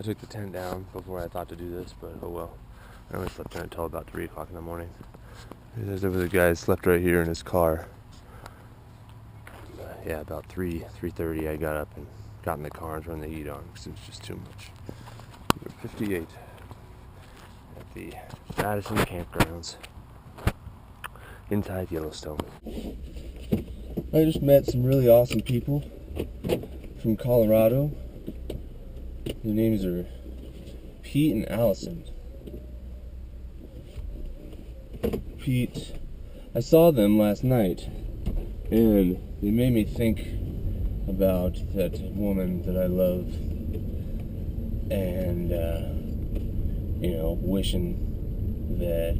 I took the tent down before I thought to do this, but oh well. I only slept in until about 3 o'clock in the morning. There was a guy slept right here in his car. Yeah, about 3:30 I got up and got in the car and turned the heat on because it was just too much. We're 58 at the Madison campgrounds inside Yellowstone. I just met some really awesome people from Colorado. Their names are Pete and Allison. Pete, I saw them last night, and they made me think about that woman that I love, and wishing that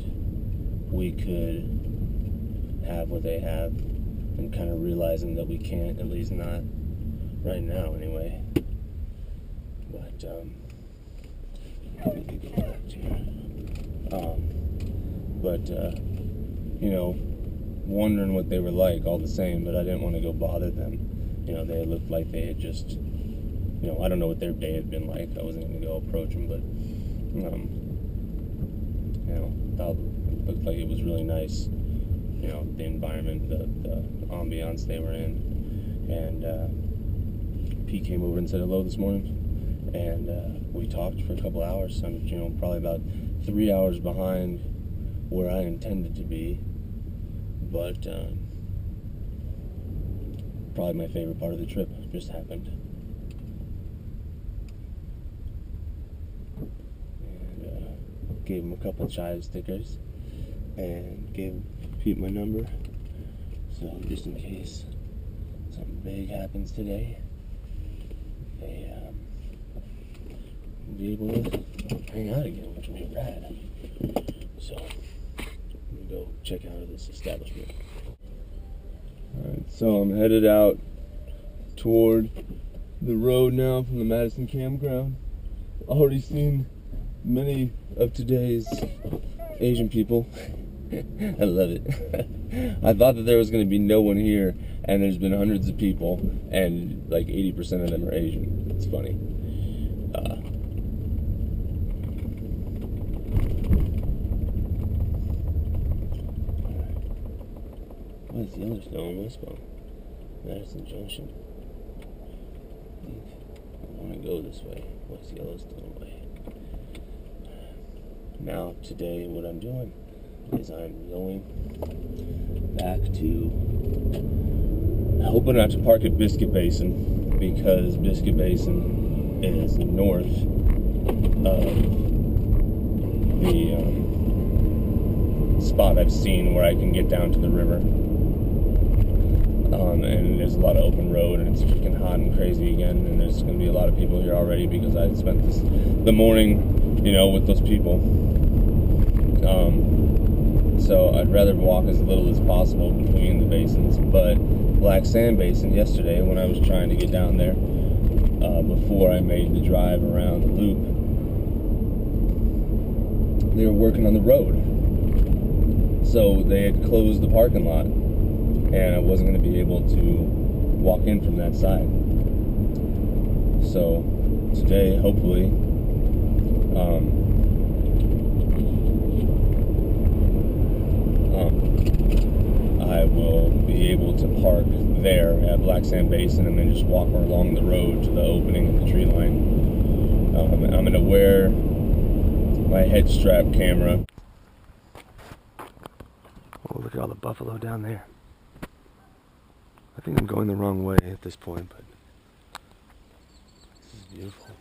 we could have what they have, and kind of realizing that we can't, at least not right now anyway. But let me go back to wondering what they were like all the same, but I didn't want to go bother them. They looked like they had just, I don't know what their day had been like. I wasn't going to go approach them, but, thought it looked like it was really nice, the environment, the ambiance they were in. And Pete came over and said hello this morning, and we talked for a couple hours. I'm, probably about 3 hours behind where I intended to be, but probably my favorite part of the trip just happened. And gave him a couple of chive stickers and gave Pete my number, so just in case something big happens today, they be able to hang out again, which would be rad. So I'm gonna go check out this establishment. Alright, so I'm headed out toward the road now from the Madison campground. Already seen many of today's Asian people. I love it. I thought that there was going to be no one here, and there's been hundreds of people, and like 80% of them are Asian. It's funny. What's Yellowstone? Westbound Madison Junction. I think I want to go this way. West Yellowstone way. Now, today, what I'm doing is I'm going back to, hoping not to park at Biscuit Basin, because Biscuit Basin is north of the spot I've seen where I can get down to the river. And there's a lot of open road, and it's freaking hot and crazy again, and there's going to be a lot of people here already because I spent the morning, with those people. So I'd rather walk as little as possible between the basins. But Black Sand Basin yesterday, when I was trying to get down there, before I made the drive around the loop, they were working on the road. So they had closed the parking lot, and I wasn't going to be able to walk in from that side. So today, hopefully, I will be able to park there at Black Sand Basin and then just walk along the road to the opening of the tree line. I'm going to wear my head strap camera. Oh, look at all the buffalo down there. I think I'm going the wrong way at this point, but this is beautiful.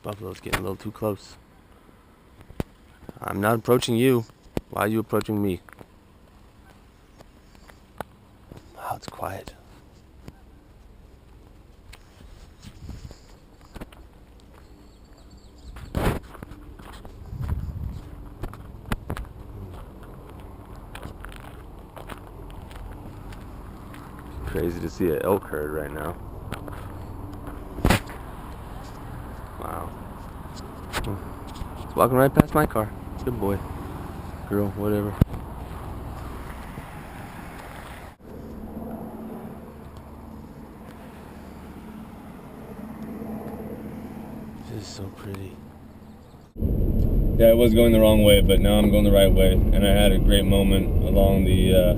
Buffalo's getting a little too close. I'm not approaching you. Why are you approaching me? Wow, it's quiet. Crazy to see an elk herd right now. Wow. It's walking right past my car. Good boy. Girl, whatever. Just so pretty. Yeah, I was going the wrong way, but now I'm going the right way, and I had a great moment along the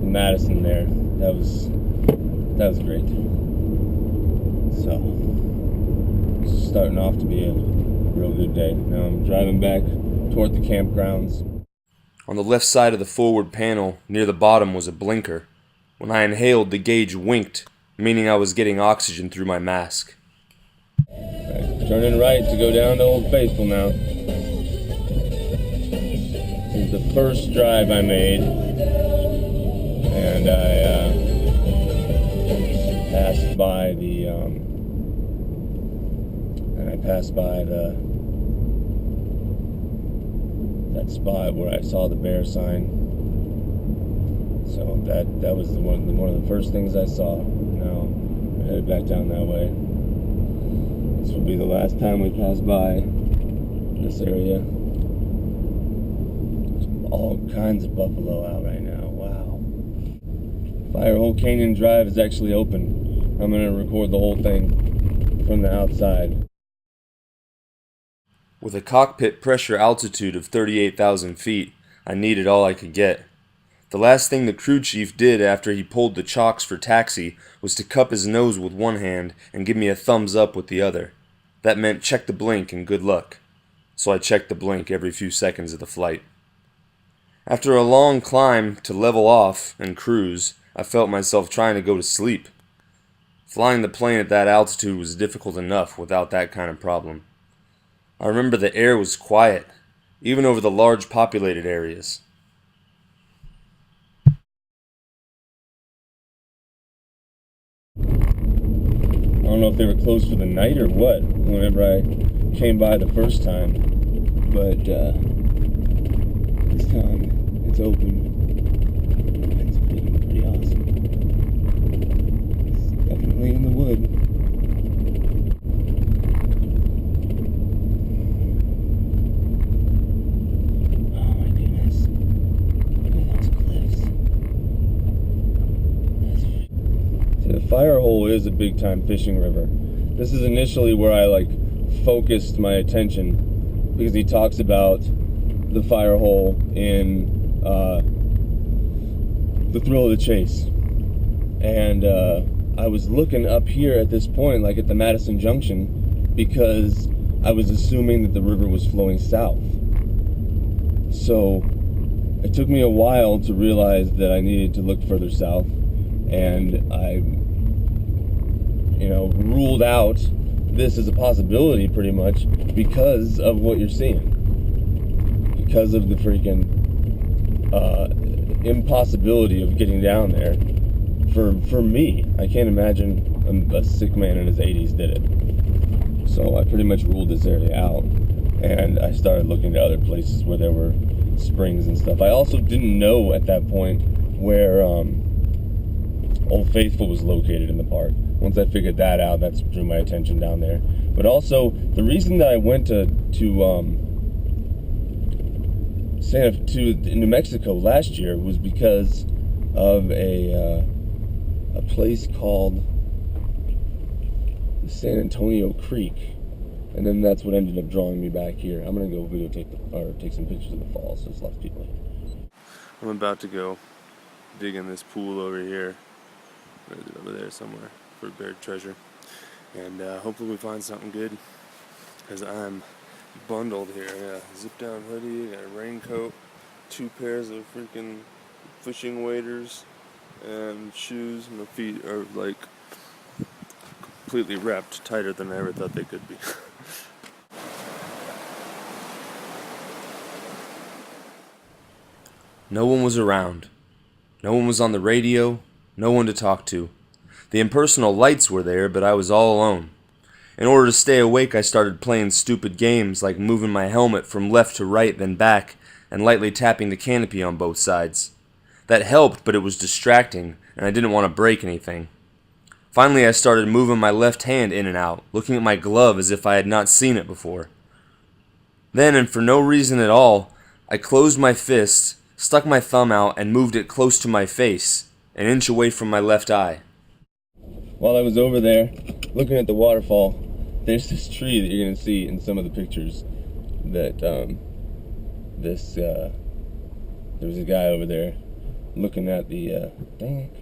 Madison there. That was great. So, it's starting off to be a real good day. Now I'm driving back toward the campgrounds. On the left side of the forward panel, near the bottom, was a blinker. When I inhaled, the gauge winked, meaning I was getting oxygen through my mask. Right, turning right to go down to Old Faithful now. This is the first drive I made, and I passed by that spot where I saw the bear sign. So that was one of the first things I saw. Now I headed back down that way. This will be the last time we pass by this area. There's all kinds of buffalo out right now. Wow. Firehole Canyon Drive is actually open. I'm going to record the whole thing from the outside. With a cockpit pressure altitude of 38,000 feet, I needed all I could get. The last thing the crew chief did after he pulled the chocks for taxi was to cup his nose with one hand and give me a thumbs up with the other. That meant check the blink and good luck. So I checked the blink every few seconds of the flight. After a long climb to level off and cruise, I felt myself trying to go to sleep. Flying the plane at that altitude was difficult enough without that kind of problem. I remember the air was quiet, even over the large populated areas. I don't know if they were closed for the night or what, whenever I came by the first time, but this time it's open. It's pretty awesome. It's definitely in the wood. Oh my goodness. Look at those cliffs. See, the Firehole is a big time fishing river. This is initially where I focused my attention, because he talks about the Firehole in The Thrill of the Chase. And I was looking up here at this point, at the Madison Junction, because I was assuming that the river was flowing south. So it took me a while to realize that I needed to look further south, and I ruled out this as a possibility pretty much because of what you're seeing. Because of the freaking impossibility of getting down there. For me, I can't imagine a sick man in his 80s did it. So I pretty much ruled this area out, and I started looking to other places where there were springs and stuff. I also didn't know at that point where Old Faithful was located in the park. Once I figured that out, that drew my attention down there. But also, the reason that I went to New Mexico last year was because of a place called San Antonio Creek, and then that's what ended up drawing me back here. I'm gonna go take some pictures of the falls. There's lots of people here. I'm about to go dig in this pool over here. Or is it over there somewhere for buried treasure? And hopefully we find something good, because I'm bundled here. I got a zip down hoodie, I got a raincoat, 2 pairs of freaking fishing waders, and shoes. My feet are completely wrapped tighter than I ever thought they could be. No one was around. No one was on the radio, no one to talk to. The impersonal lights were there, but I was all alone. In order to stay awake, I started playing stupid games like moving my helmet from left to right, then back, and lightly tapping the canopy on both sides. That helped, but it was distracting, and I didn't want to break anything. Finally, I started moving my left hand in and out, looking at my glove as if I had not seen it before. Then, and for no reason at all, I closed my fist, stuck my thumb out, and moved it close to my face, an inch away from my left eye. While I was over there, looking at the waterfall, there's this tree that you're gonna see in some of the pictures that there was a guy over there looking at the dang it,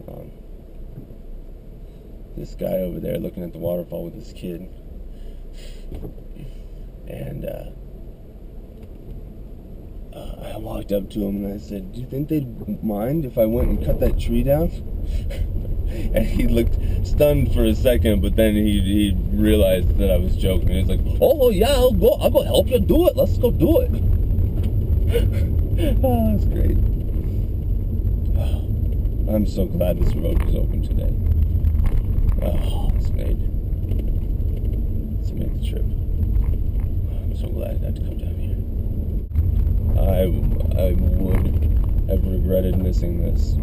come on. This guy over there looking at the waterfall with his kid, and I walked up to him and I said, "Do you think they'd mind if I went and cut that tree down?" And he looked stunned for a second, but then he realized that I was joking. He was like, "Oh yeah, I'll go help you do it. Let's go do it." Oh, that's great. Oh, I'm so glad this road was open today. Oh, it's made the trip. I'm so glad I got to come down here. I would have regretted missing this.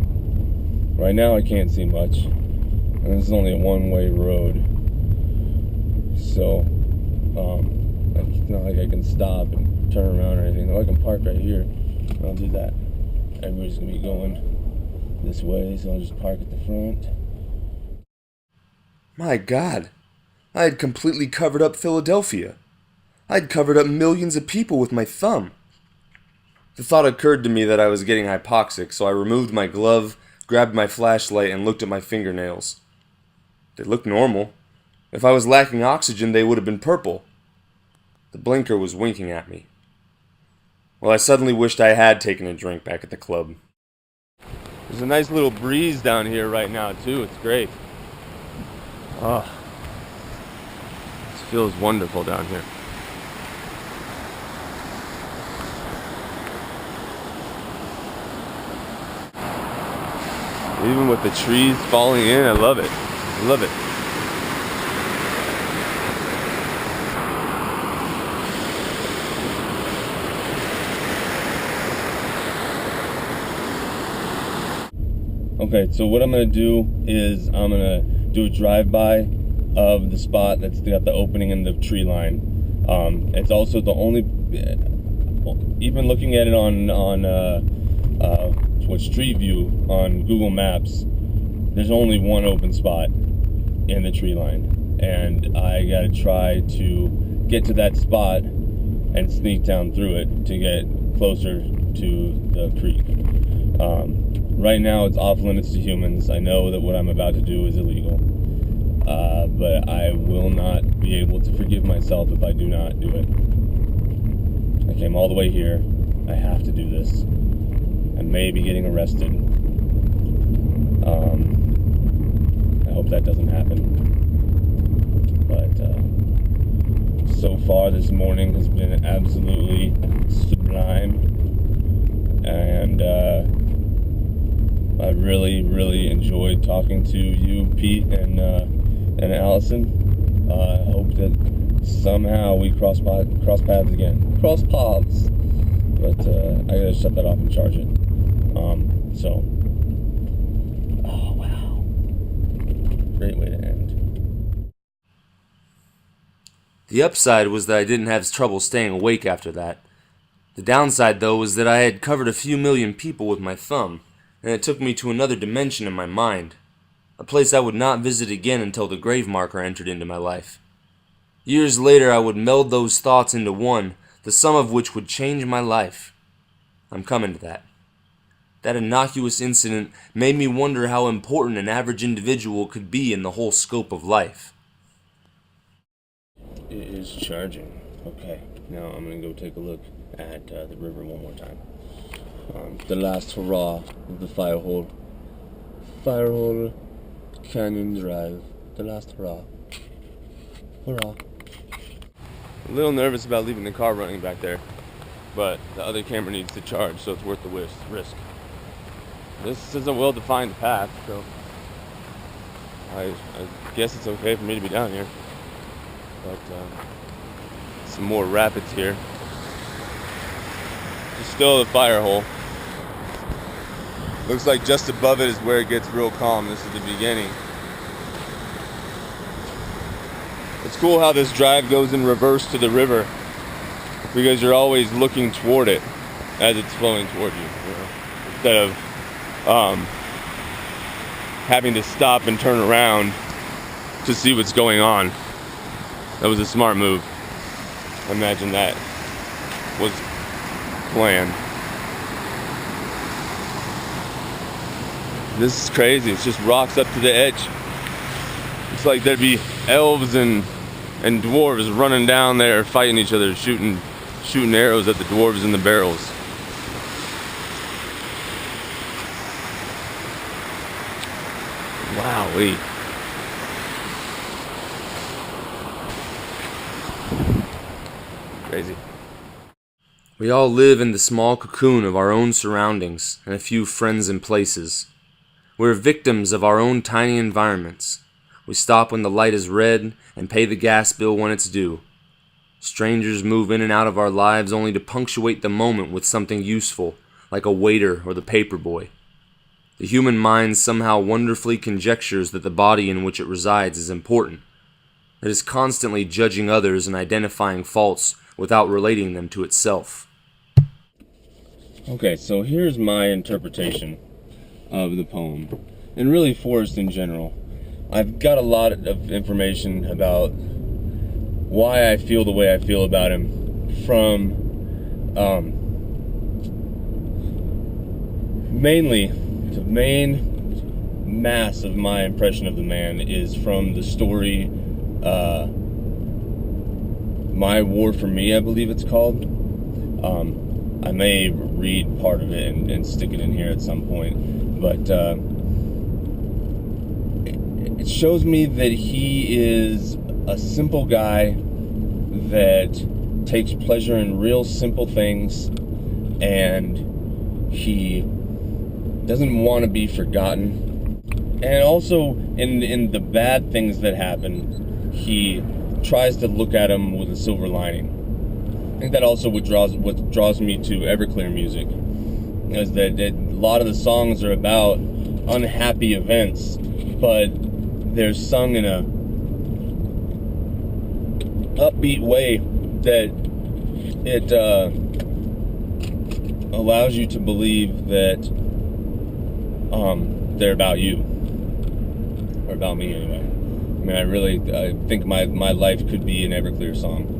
Right now I can't see much, and this is only a one-way road, so it's not like I can stop and turn around or anything. Though I can park right here, and I'll do that. Everybody's gonna be going this way, so I'll just park at the front. My God, I had completely covered up Philadelphia. I'd covered up millions of people with my thumb. The thought occurred to me that I was getting hypoxic, so I removed my glove, grabbed my flashlight, and looked at my fingernails. They looked normal. If I was lacking oxygen, they would have been purple. The blinker was winking at me. Well, I suddenly wished I had taken a drink back at the club. There's a nice little breeze down here right now, too. It's great. Oh, this feels wonderful down here. Even with the trees falling in, I love it. I love it. Okay, so what I'm going to do is I'm going to do a drive-by of the spot that's got the opening in the tree line. It's also the only, even looking at it on Street View on Google Maps, there's only one open spot in the tree line, and I gotta try to get to that spot and sneak down through it to get closer to the creek. Right now it's off limits to humans. I know that what I'm about to do is illegal, but I will not be able to forgive myself if I do not do it. I came all the way here. I have to do this. I may be getting arrested. I hope that doesn't happen. But so far this morning has been absolutely sublime. And I really enjoyed talking to you, Pete, and Allison. I hope that somehow we cross paths again. Cross paths. But I gotta shut that off and charge it. Oh wow, great way to end. The upside was that I didn't have trouble staying awake after that. The downside, though, was that I had covered a few million people with my thumb, and it took me to another dimension in my mind, a place I would not visit again until the grave marker entered into my life. Years later, I would meld those thoughts into one, the sum of which would change my life. I'm coming to that. That innocuous incident made me wonder how important an average individual could be in the whole scope of life. It is charging. Okay, now I'm gonna go take a look at the river one more time. The last hurrah of the Firehole Canyon Drive. The last hurrah. Hurrah. A little nervous about leaving the car running back there, but the other camera needs to charge, so it's worth the risk. This is a well-defined path, so I guess it's okay for me to be down here. But some more rapids here. It's still the fire hole. Looks like just above it is where it gets real calm. This is the beginning. It's cool how this drive goes in reverse to the river, because you're always looking toward it as it's flowing toward you, instead of having to stop and turn around to see what's going on. That was a smart move. I imagine that was planned. This is crazy. It's just rocks up to the edge. It's like there'd be elves and dwarves running down there fighting each other, shooting arrows at the dwarves in the barrels. Wowee. Crazy. We all live in the small cocoon of our own surroundings and a few friends and places. We're victims of our own tiny environments. We stop when the light is red and pay the gas bill when it's due. Strangers move in and out of our lives only to punctuate the moment with something useful, like a waiter or the paper boy. The human mind somehow wonderfully conjectures that the body in which it resides is important. It is constantly judging others and identifying faults without relating them to itself. Okay, so here's my interpretation of the poem, and really Forrest in general. I've got a lot of information about why I feel the way I feel about him from mainly the main mass of my impression of the man is from the story My War for Me, I believe it's called. I may read part of it and stick it in here at some point, but it shows me that he is a simple guy that takes pleasure in real simple things, and he doesn't want to be forgotten. And also in the bad things that happen, he tries to look at them with a silver lining. I think that also what draws me to Everclear music is that a lot of the songs are about unhappy events, but they're sung in a upbeat way that it allows you to believe that they're about you, or about me anyway. I mean, I think my life could be an Everclear song.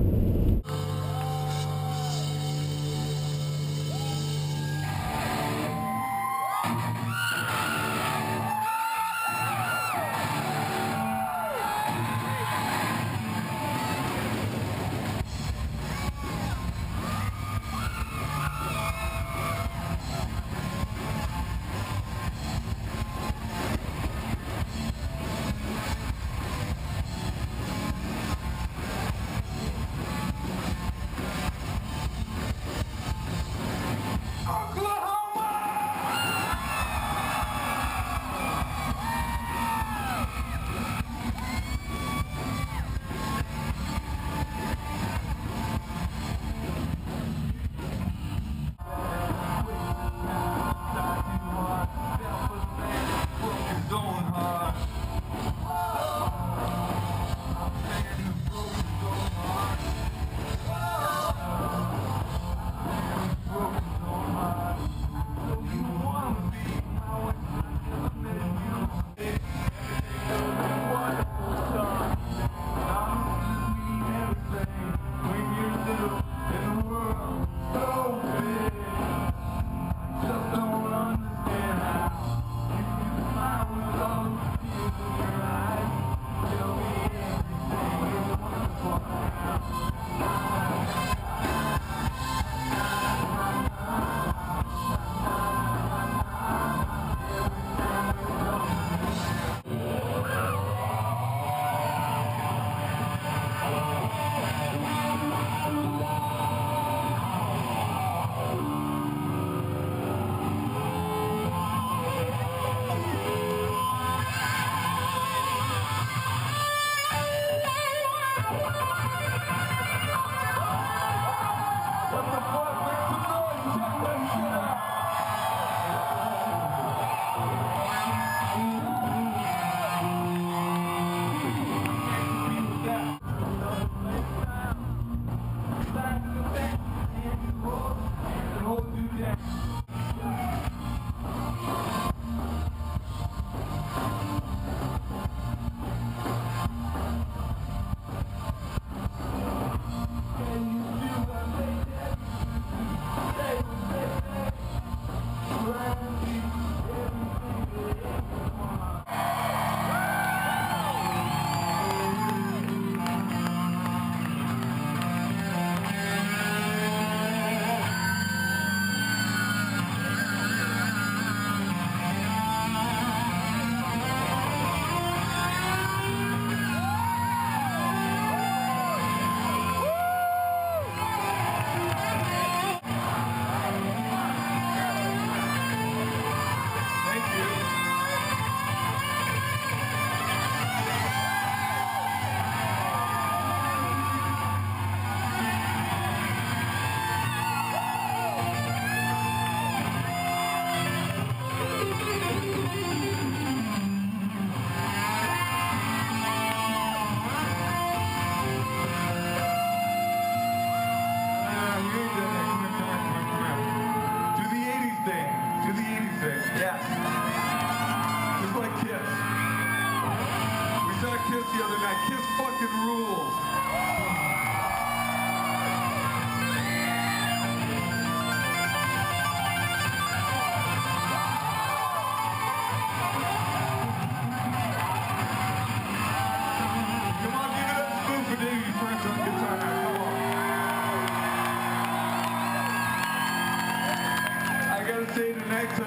tonight's a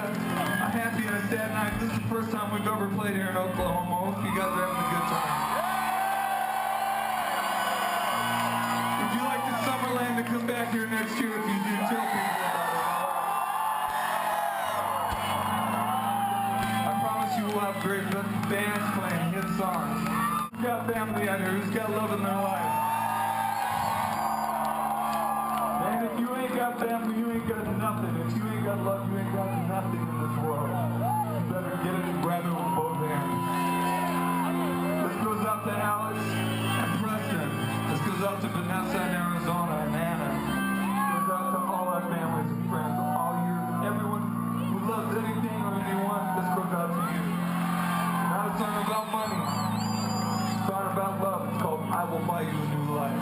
happy and a sad night. This is the first time we've ever played here in Oklahoma. Hope you guys are having a good time. If you like the Summerland, to come back here next year. If you do, tell people about it. I promise you we'll have great bands playing hit songs. Who's got family out here? Who's got love in their life? And if you ain't got family, you ain't got nothing. If you ain't got love, you ain't got nothing in this world. You better get it and grab it with both hands. This goes out to Alex and Preston. This goes out to Vanessa in Arizona and Anna. This goes out to all our families and friends, all years, and everyone who loves anything or anyone. This goes out to you. Not a song about money. It's a song about love. It's called I Will Buy You a New Life.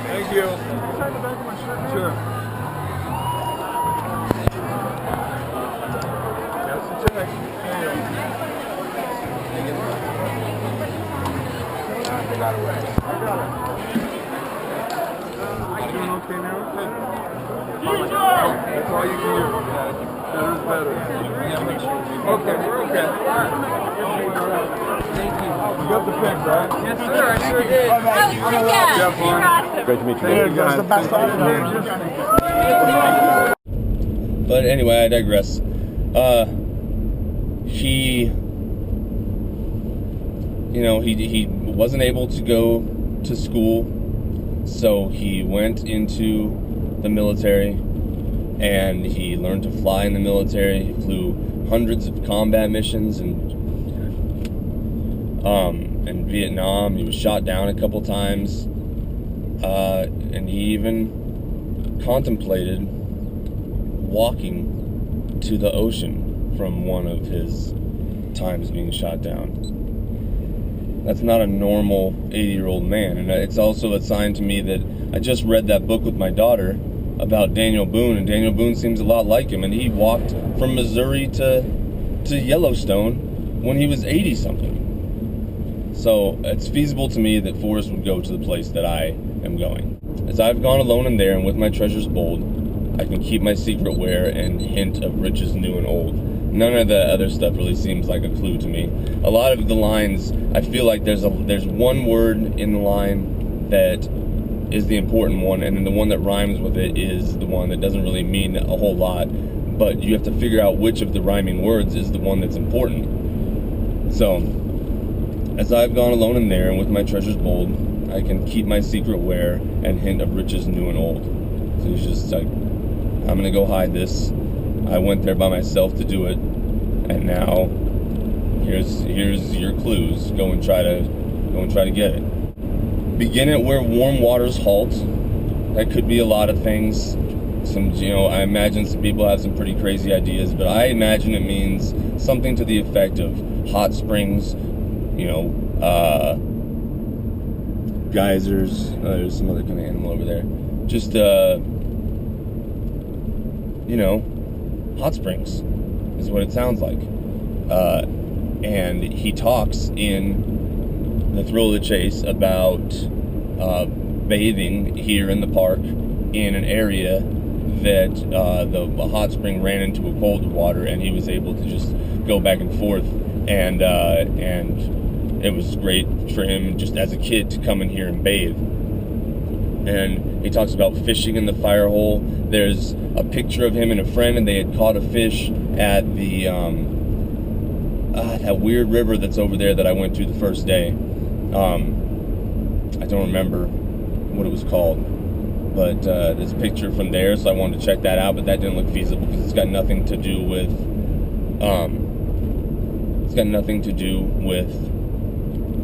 Thank you. Sure. That's the check. I got it. You doing okay now? That's all you can do. Better is better. Okay, we're okay. Thank you. You got the pick, right? Yes, sir. I sure did. Great to meet you. That's the best But anyway, I digress. He wasn't able to go to school, so he went into the military, and he learned to fly in the military. He flew hundreds of combat missions in Vietnam. He was shot down a couple times, and he even contemplated walking to the ocean from one of his times being shot down. That's not a normal 80-year-old man, and it's also a sign to me that I just read that book with my daughter about Daniel Boone, and Daniel Boone seems a lot like him, and he walked from Missouri to Yellowstone when he was 80-something. So it's feasible to me that Forrest would go to the place that I am going. As I've gone alone in there and with my treasures bold, I can keep my secret where and hint of riches new and old. None of the other stuff really seems like a clue to me. A lot of the lines, I feel like there's one word in the line that is the important one, and then the one that rhymes with it is the one that doesn't really mean a whole lot, but you have to figure out which of the rhyming words is the one that's important. So, as I've gone alone in there and with my treasures bold, I can keep my secret where and hint of riches new and old. So he's just like, I'm gonna go hide this. I went there by myself to do it, and now here's your clues. Go and try to get it. Begin it where warm waters halt. That could be a lot of things. I imagine some people have some pretty crazy ideas, but I imagine it means something to the effect of hot springs, geysers. There's some other kind of animal over there. Just, hot springs is what it sounds like. And he talks in The Thrill of the Chase about bathing here in the park in an area that the hot spring ran into a cold water, and he was able to just go back and forth, and it was great for him just as a kid to come in here and bathe. And he talks about fishing in the fire hole. There's a picture of him and a friend, and they had caught a fish at the that weird river that's over there that I went to the first day. I don't remember what it was called, but there's a picture from there, so I wanted to check that out, but that didn't look feasible because it's got nothing to do with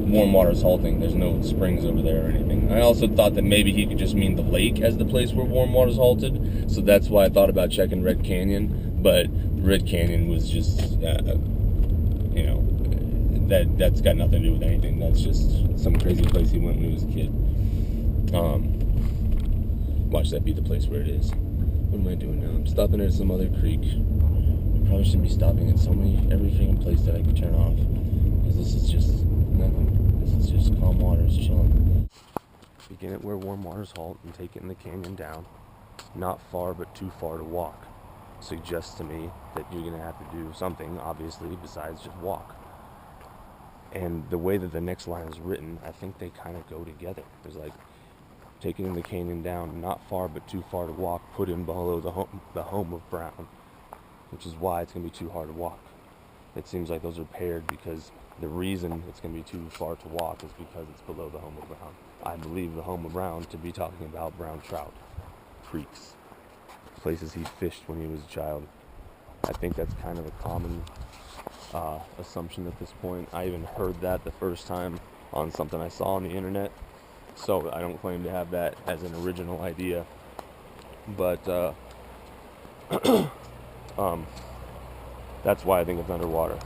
warm waters halting. There's no springs over there or anything. I also thought that maybe he could just mean the lake as the place where warm waters halted, so that's why I thought about checking Red Canyon, but Red Canyon was just that's got nothing to do with anything. That's just some crazy place he went when he was a kid. Watch that be the place where it is. What am I doing now? I'm stopping at some other creek. I probably shouldn't be stopping at every freaking place that I can turn off, because this is just nothing. This is just calm waters, chilling. Begin at where warm waters halt and take it in the canyon down. Not far, but too far to walk. Suggests to me that you're going to have to do something, obviously, besides just walk. And the way that the next line is written, I think they kind of go together. There's like, taking the canyon down, not far, but too far to walk, put in below the home of Brown, which is why it's going to be too hard to walk. It seems like those are paired because the reason it's going to be too far to walk is because it's below the home of Brown. I believe the home of Brown to be talking about brown trout, creeks, places he fished when he was a child. I think that's kind of a common assumption at this point. I even heard that the first time on something I saw on the internet, so I don't claim to have that as an original idea, but that's why I think it's underwater.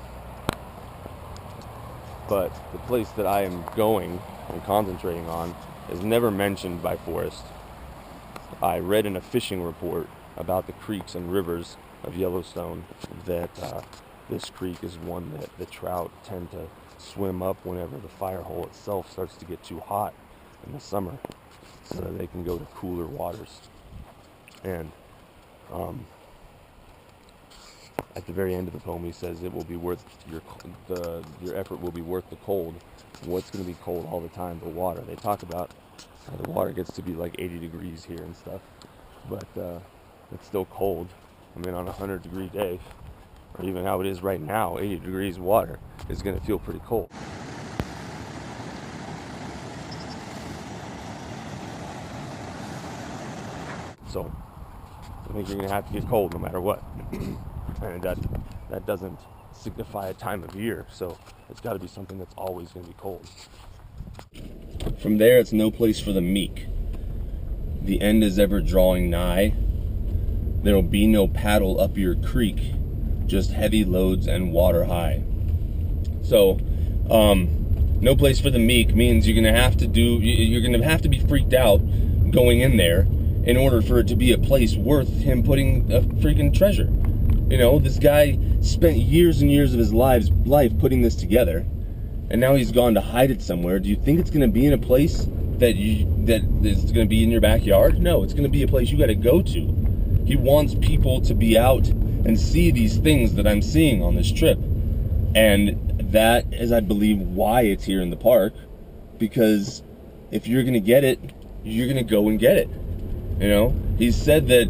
But the place that I am going and concentrating on is never mentioned by Forrest. I read in a fishing report about the creeks and rivers of Yellowstone that this creek is one that the trout tend to swim up whenever the fire hole itself starts to get too hot in the summer, so that they can go to cooler waters. And at the very end of the poem, he says it will be worth your effort will be worth the cold. What's going to be cold all the time? The water. They talk about how the water gets to be like 80 degrees here and stuff, but it's still cold. I mean, on a 100-degree day, or even how it is right now, 80 degrees water is going to feel pretty cold. So I think you're going to have to get cold no matter what. And that doesn't signify a time of year, so it's got to be something that's always going to be cold. From there, it's no place for the meek. The end is ever drawing nigh. There'll be no paddle up your creek, just heavy loads and water high. So, no place for the meek means you're gonna have to be freaked out going in there in order for it to be a place worth him putting a freaking treasure. This guy spent years and years of his life putting this together, and now he's gone to hide it somewhere. Do you think it's gonna be in a place that is gonna be in your backyard? No, it's gonna be a place you gotta go to. He wants people to be out and see these things that I'm seeing on this trip. And that is, I believe, why it's here in the park. Because if you're going to get it, you're going to go and get it. He said that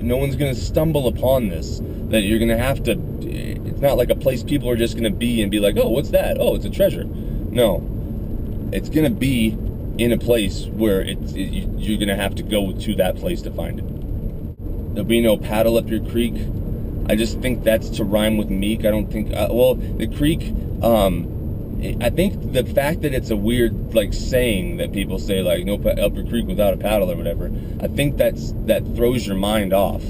no one's going to stumble upon this. That you're going to have to, it's not like a place people are just going to be and be like, oh, what's that? Oh, it's a treasure. No. It's going to be in a place where you're going to have to go to that place to find it. There'll be no paddle up your creek. I just think that's to rhyme with meek. I don't think, the creek I think the fact that it's a weird like saying that people say like no up a creek without a paddle or whatever, I think that throws your mind off,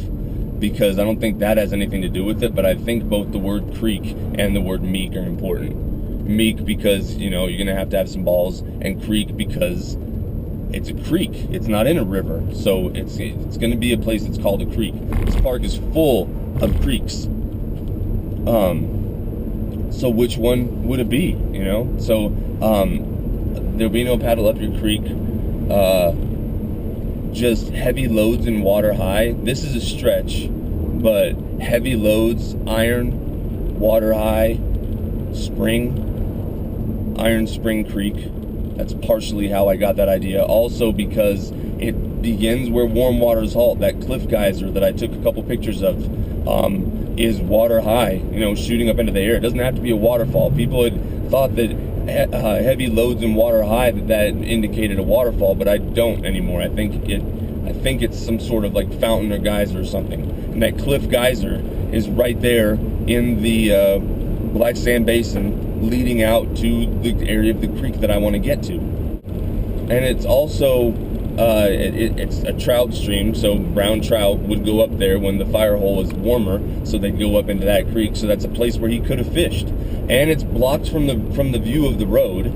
because I don't think that has anything to do with it. But I think both the word creek and the word meek are important. Meek because you're gonna have to have some balls, and creek because it's a creek. It's not in a river, so it's gonna be a place that's called a creek. This park is full of creeks. So which one would it be, So, there'll be no paddle up your creek. Just heavy loads in water high. This is a stretch, but heavy loads, iron, water high, Iron Spring Creek. That's partially how I got that idea. Also because it begins where warm waters halt. That cliff geyser that I took a couple pictures of, is water high, shooting up into the air. It doesn't have to be a waterfall. People had thought that heavy loads in water high that indicated a waterfall, but I don't anymore. I think it's some sort of like fountain or geyser or something. And that cliff geyser is right there in the Black Sand Basin, leading out to the area of the creek that I want to get to. And it's also it's a trout stream, so brown trout would go up there when the fire hole is warmer, so they'd go up into that creek. So that's a place where he could have fished, and it's blocked from the view of the road,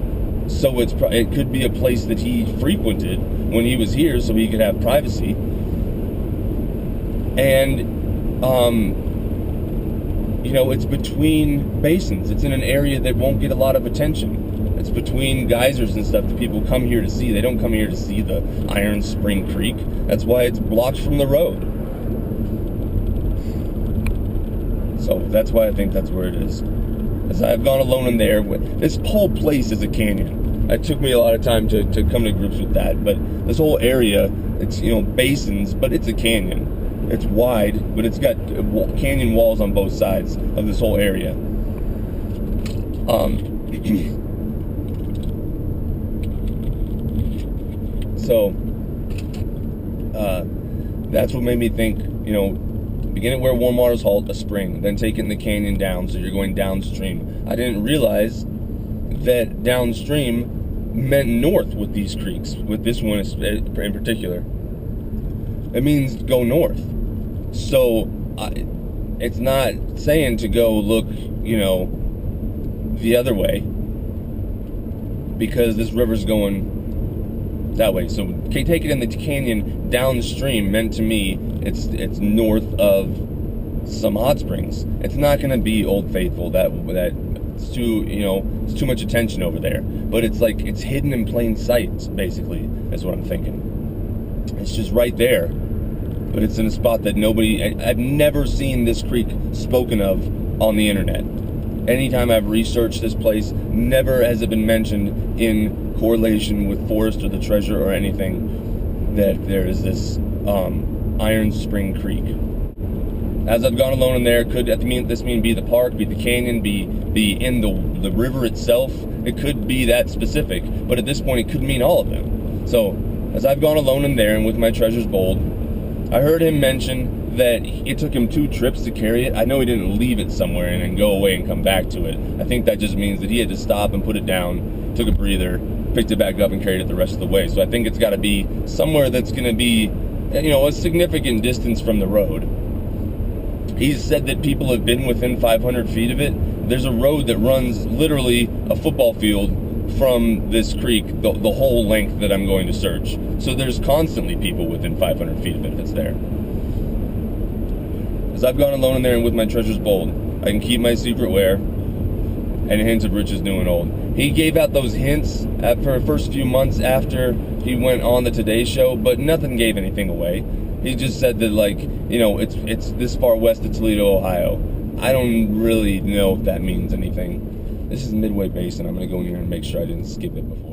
so it could be a place that he frequented when he was here, so he could have privacy. And it's between basins. It's in an area that won't get a lot of attention. It's between geysers and stuff that people come here to see. They don't come here to see the Iron Spring Creek. That's why it's blocked from the road. So that's why I think that's where it is. As I've gone alone in there, this whole place is a canyon. It took me a lot of time to come to grips with that, but this whole area, it's basins, but it's a canyon. It's wide, but it's got canyon walls on both sides of this whole area. So that's what made me think, begin at where warm waters halt, a spring, then take it in the canyon down, so you're going downstream. I didn't realize that downstream meant north with these creeks, with this one in particular. It means go north. So it's not saying to go look, the other way, because this river's going that way. So take it in the canyon downstream meant to me it's north of some hot springs. It's not going to be Old Faithful. That it's too it's too much attention over there. But it's like it's hidden in plain sight. Basically, is what I'm thinking. It's just right there, but it's in a spot that I've never seen this creek spoken of on the internet. Anytime I've researched this place, never has it been mentioned in correlation with Forrest or the treasure or anything that there is this Iron Spring Creek. As I've gone alone in there, could this mean be the park, be the canyon, be in the river itself? It could be that specific, but at this point it could mean all of them. So as I've gone alone in there and with my treasures bowled, I heard him mention that it took him 2 trips to carry it. I know he didn't leave it somewhere and then go away and come back to it. I think that just means that he had to stop and put it down, took a breather, picked it back up and carried it the rest of the way. So I think it's got to be somewhere that's going to be, a significant distance from the road. He's said that people have been within 500 feet of it. There's a road that runs literally a football field from this creek, the whole length that I'm going to search. So there's constantly people within 500 feet of it if it's there. As I've gone alone in there and with my treasures bold, I can keep my secret where, and hints of riches new and old. He gave out those hints for the first few months after he went on the Today Show, but nothing gave anything away. He just said that, it's this far west of Toledo, Ohio. I don't really know if that means anything. This is Midway Basin. I'm going to go in here and make sure I didn't skip it before.